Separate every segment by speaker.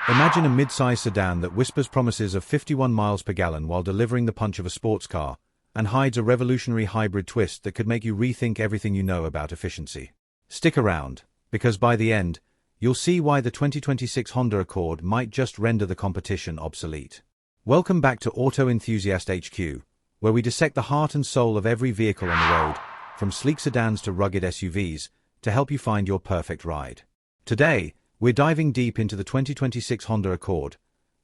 Speaker 1: Imagine a mid-size sedan that whispers promises of 51 miles per gallon while delivering the punch of a sports car, and hides a revolutionary hybrid twist that could make you rethink everything you know about efficiency. Stick around, because by the end, you'll see why the 2026 Honda Accord might just render the competition obsolete. Welcome back to Auto Enthusiast HQ, where we dissect the heart and soul of every vehicle on the road, from sleek sedans to rugged SUVs, to help you find your perfect ride. Today, we're diving deep into the 2026 Honda Accord,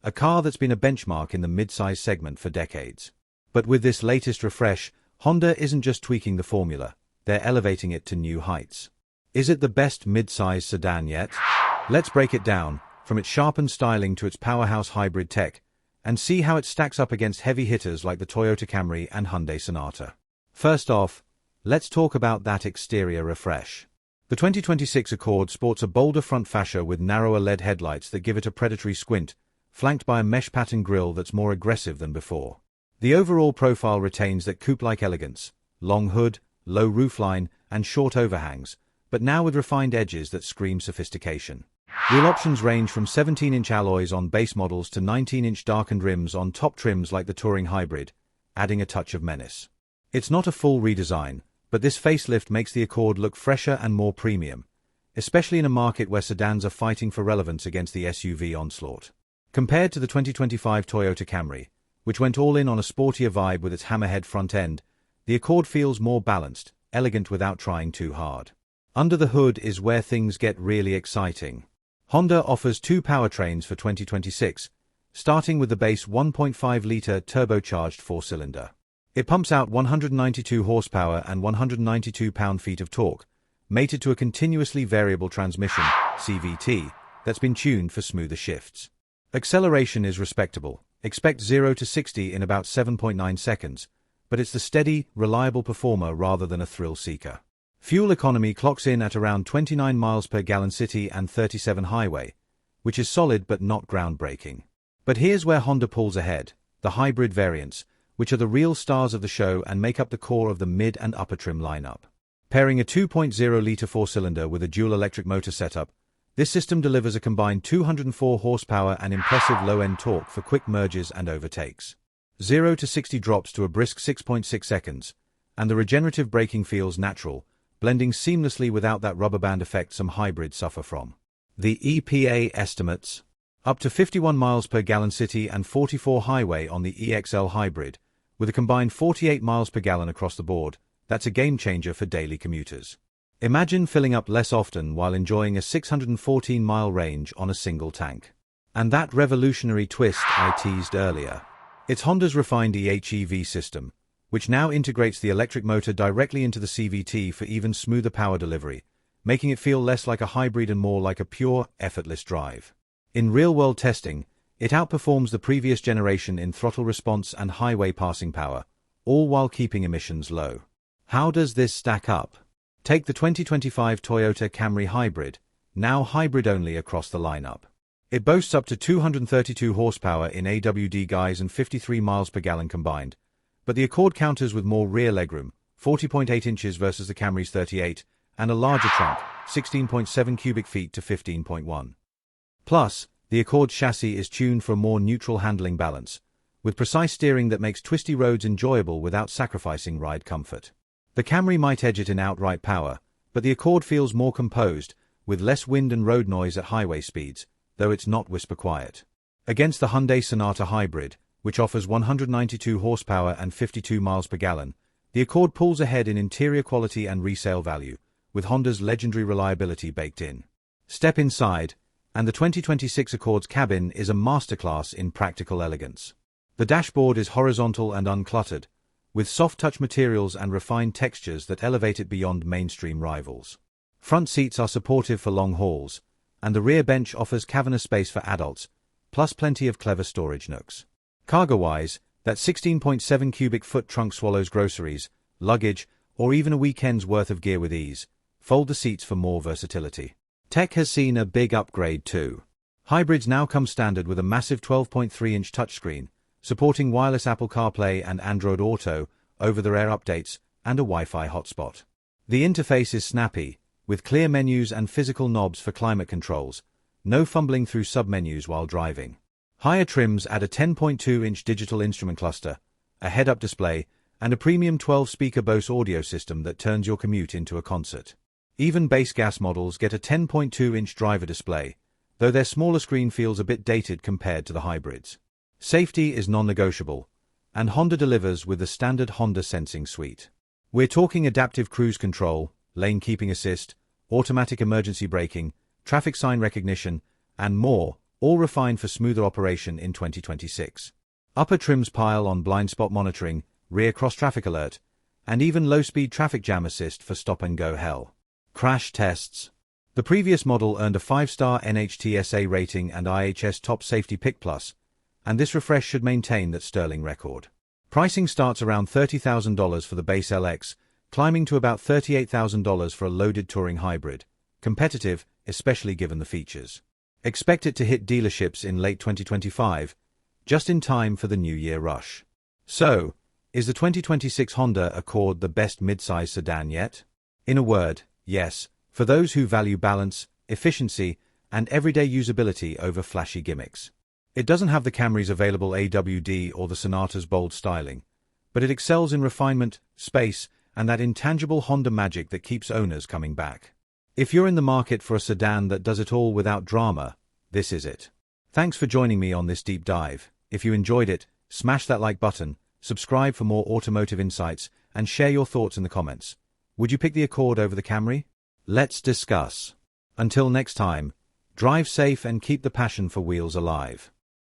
Speaker 1: a car that's been a benchmark in the mid-size segment for decades. But with this latest refresh, Honda isn't just tweaking the formula, they're elevating it to new heights. Is it the best mid-size sedan yet? Let's break it down, from its sharpened styling to its powerhouse hybrid tech, and see how it stacks up against heavy hitters like the Toyota Camry and Hyundai Sonata. First off, let's talk about that exterior refresh. The 2026 Accord sports a bolder front fascia with narrower LED headlights that give it a predatory squint, flanked by a mesh pattern grille that's more aggressive than before. The overall profile retains that coupe-like elegance, long hood, low roofline, and short overhangs, but now with refined edges that scream sophistication. Wheel options range from 17-inch alloys on base models to 19-inch darkened rims on top trims like the Touring Hybrid, adding a touch of menace. It's not a full redesign, but this facelift makes the Accord look fresher and more premium, especially in a market where sedans are fighting for relevance against the SUV onslaught. Compared to the 2025 Toyota Camry, which went all in on a sportier vibe with its hammerhead front end, the Accord feels more balanced, elegant without trying too hard. Under the hood is where things get really exciting. Honda offers two powertrains for 2026, starting with the base 1.5-litre turbocharged four-cylinder. It pumps out 192 horsepower and 192 pound-feet of torque, mated to a continuously variable transmission, CVT, that's been tuned for smoother shifts. Acceleration is respectable. Expect 0 to 60 in about 7.9 seconds, but it's the steady, reliable performer rather than a thrill-seeker. Fuel economy clocks in at around 29 miles per gallon city and 37 highway, which is solid but not groundbreaking. But here's where Honda pulls ahead: the hybrid variants, which are the real stars of the show and make up the core of the mid and upper trim lineup. Pairing a 2.0-litre four-cylinder with a dual electric motor setup, this system delivers a combined 204 horsepower and impressive low-end torque for quick merges and overtakes. 0 to 60 drops to a brisk 6.6 seconds, and the regenerative braking feels natural, blending seamlessly without that rubber band effect some hybrids suffer from. The EPA estimates up to 51 miles per gallon city and 44 highway on the EXL hybrid, with a combined 48 miles per gallon across the board. That's a game changer for daily commuters. Imagine filling up less often while enjoying a 614-mile range on a single tank. And that revolutionary twist I teased earlier. It's Honda's refined eHEV system, which now integrates the electric motor directly into the CVT for even smoother power delivery, making it feel less like a hybrid and more like a pure, effortless drive. In real-world testing, it outperforms the previous generation in throttle response and highway passing power, all while keeping emissions low. How does this stack up? Take the 2025 Toyota Camry Hybrid, now hybrid-only across the lineup. It boasts up to 232 horsepower in AWD guise and 53 miles per gallon combined, but the Accord counters with more rear legroom, 40.8 inches versus the Camry's 38, and a larger trunk, 16.7 cubic feet to 15.1. Plus, the Accord chassis is tuned for a more neutral handling balance, with precise steering that makes twisty roads enjoyable without sacrificing ride comfort. The Camry might edge it in outright power, but the Accord feels more composed, with less wind and road noise at highway speeds, though it's not whisper quiet. Against the Hyundai Sonata Hybrid, which offers 192 horsepower and 52 miles per gallon, the Accord pulls ahead in interior quality and resale value, with Honda's legendary reliability baked in. Step inside, and the 2026 Accord's cabin is a masterclass in practical elegance. The dashboard is horizontal and uncluttered, with soft-touch materials and refined textures that elevate it beyond mainstream rivals. Front seats are supportive for long hauls, and the rear bench offers cavernous space for adults, plus plenty of clever storage nooks. Cargo-wise, that 16.7 cubic foot trunk swallows groceries, luggage, or even a weekend's worth of gear with ease. Fold the seats for more versatility. Tech has seen a big upgrade too. Hybrids now come standard with a massive 12.3-inch touchscreen, supporting wireless Apple CarPlay and Android Auto, over-the-air updates, and a Wi-Fi hotspot. The interface is snappy, with clear menus and physical knobs for climate controls, no fumbling through submenus while driving. Higher trims add a 10.2-inch digital instrument cluster, a head-up display, and a premium 12-speaker Bose audio system that turns your commute into a concert. Even base gas models get a 10.2-inch driver display, though their smaller screen feels a bit dated compared to the hybrids. Safety is non-negotiable, and Honda delivers with the standard Honda Sensing Suite. We're talking adaptive cruise control, lane keeping assist, automatic emergency braking, traffic sign recognition, and more, all refined for smoother operation in 2026. Upper trims pile on blind spot monitoring, rear cross-traffic alert, and even low-speed traffic jam assist for stop-and-go hell. Crash tests. The previous model earned a 5-star NHTSA rating and IHS Top Safety Pick Plus, and this refresh should maintain that sterling record. Pricing starts around $30,000 for the base LX, climbing to about $38,000 for a loaded touring hybrid. Competitive, especially given the features. Expect it to hit dealerships in late 2025, just in time for the New Year rush. So, is the 2026 Honda Accord the best midsize sedan yet? In a word, yes, for those who value balance, efficiency, and everyday usability over flashy gimmicks. It doesn't have the Camry's available AWD or the Sonata's bold styling, but it excels in refinement, space, and that intangible Honda magic that keeps owners coming back. If you're in the market for a sedan that does it all without drama, this is it. Thanks for joining me on this deep dive. If you enjoyed it, smash that like button, subscribe for more automotive insights, and share your thoughts in the comments. Would you pick the Accord over the Camry? Let's discuss. Until next time, drive safe and keep the passion for wheels alive.